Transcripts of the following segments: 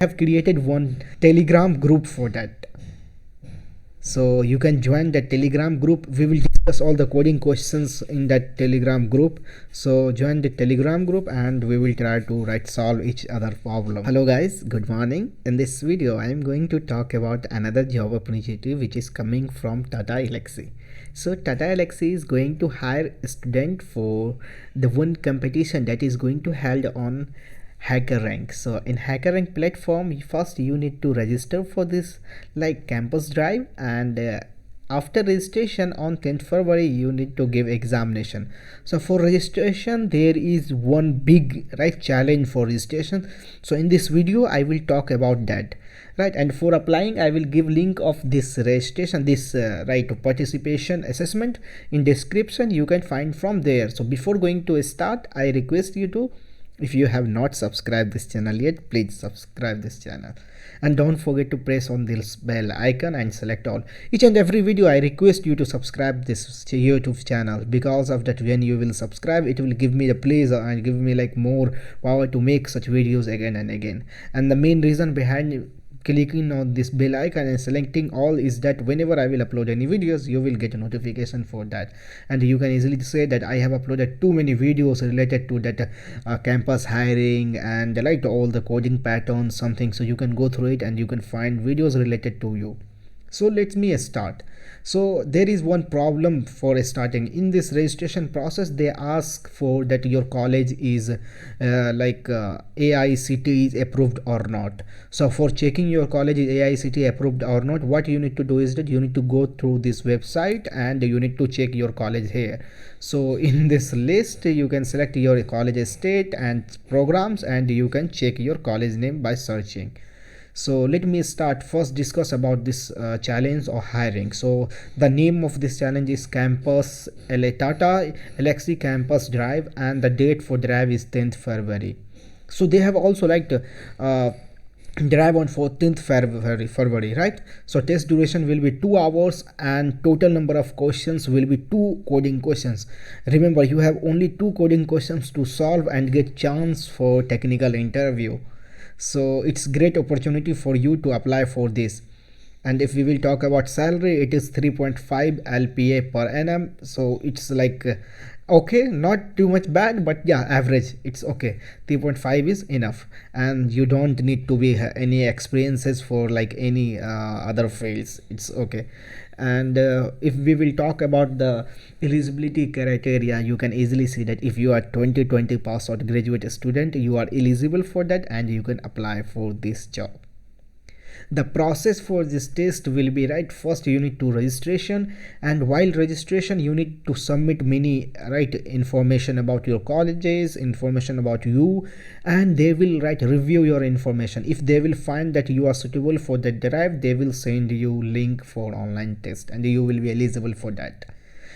have created one Telegram group for that. So you can join the Telegram group. We will discuss all the coding questions in that Telegram group. So join the Telegram group and we will try to solve each other problem. Hello guys, good morning. In this video I am going to talk about another job opportunity which is coming from Tata Elxsi. So Tata Elxsi is going to hire a student for the one competition that is going to held on HackerRank. So in HackerRank platform, first you need to register for this campus drive, and after registration on 10th February you need to give examination. So for registration there is one big challenge for registration. So in this video I will talk about that. And for applying I will give link of this registration, this participation assessment in description. You can find from there. So before going to start, I request you to, if you have not subscribed this channel yet, please subscribe this channel and don't forget to press on this bell icon and select all. Each and every video I request you to subscribe this YouTube channel, because of that when you will subscribe it will give me the pleasure and give me more power to make such videos again and again. And the main reason behind clicking on this bell icon and selecting all is that whenever I will upload any videos you will get a notification for that, and you can easily say that I have uploaded too many videos related to that campus hiring and all the coding patterns something. So you can go through it and you can find videos related to you. So let me start. So there is one problem for starting in this registration process. They ask for that your college is AICTE approved or not. So for checking your college is AICTE approved or not, what you need to do is that you need to go through this website and you need to check your college here. So in this list you can select your college state and programs and you can check your college name by searching. So let me start first discuss about this challenge or hiring. So the name of this challenge is Campus Tata Elxsi Campus Drive, and the date for drive is 10th February. So they have also drive on 14th February, right? So test duration will be 2 hours and total number of questions will be 2 coding questions. Remember, you have only 2 coding questions to solve and get chance for technical interview. So it's great opportunity for you to apply for this. And if we will talk about salary, it is 3.5 LPA per annum. So it's okay, not too much bad, but yeah, average, it's okay. 3.5 is enough, and you don't need to be any experiences for any other fields. It's okay. And if we will talk about the eligibility criteria, you can easily see that if you are 2020 pass out graduate student, you are eligible for that and you can apply for this job. The process for this test will be first you need to registration, and while registration you need to submit many information about your colleges, information about you, and they will review your information. If they will find that you are suitable for that drive, they will send you link for online test and you will be eligible for that.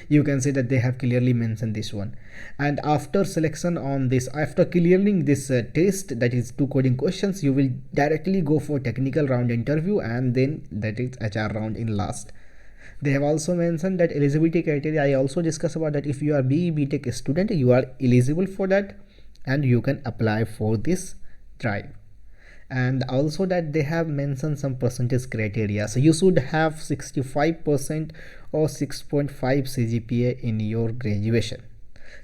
You can see that they have clearly mentioned this one. And after selection on this, after clearing this test, that is 2 coding questions, you will directly go for technical round interview, and then that is HR round in last. They have also mentioned that eligibility criteria. I also discussed about that if you are BE BTech student, you are eligible for that and you can apply for this drive. And also that they have mentioned some percentage criteria. So you should have 65% or 6.5 CGPA in your graduation.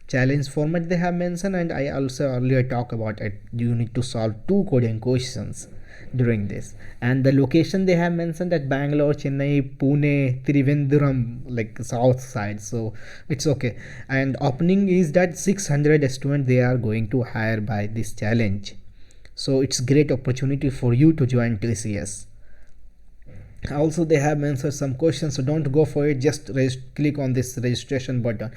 Challenge format they have mentioned, and I also earlier talked about it. You need to solve 2 coding questions during this. And the location they have mentioned that Bangalore, Chennai, Pune, Trivandrum, south side. So it's okay. And opening is that 600 students they are going to hire by this challenge. So it's great opportunity for you to join TCS. Also they have mentioned some questions, so don't go for it, just click on this registration button.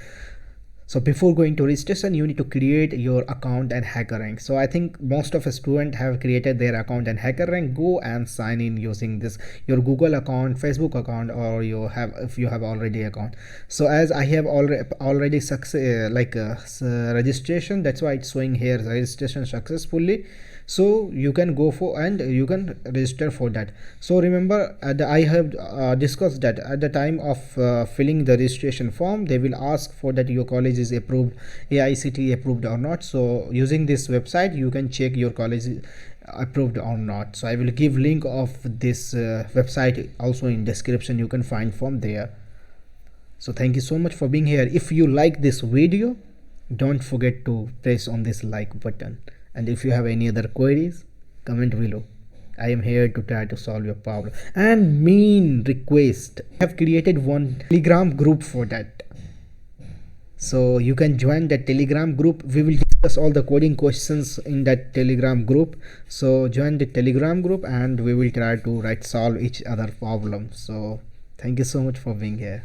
So before going to registration you need to create your account and HackerRank. So I think most of a student have created their account and HackerRank. Go and sign in using this your Google account, Facebook account, or you have if you have already account. So as I have already registration, that's why it's showing here registration successfully. So you can go for and you can register for that. So remember I have discussed that at the time of filling the registration form, they will ask for that your college is approved, AICTE approved or not. So using this website you can check your college approved or not. So I will give link of this website also in description, you can find from there. So thank you so much for being here. If you like this video, don't forget to press on this like button, and if you have any other queries, comment below. I am here to try to solve your problem. And main request, I have created one Telegram group for that, so you can join that Telegram group. We will discuss all the coding questions in that Telegram group. So join the Telegram group and we will try to solve each other problem. So thank you so much for being here.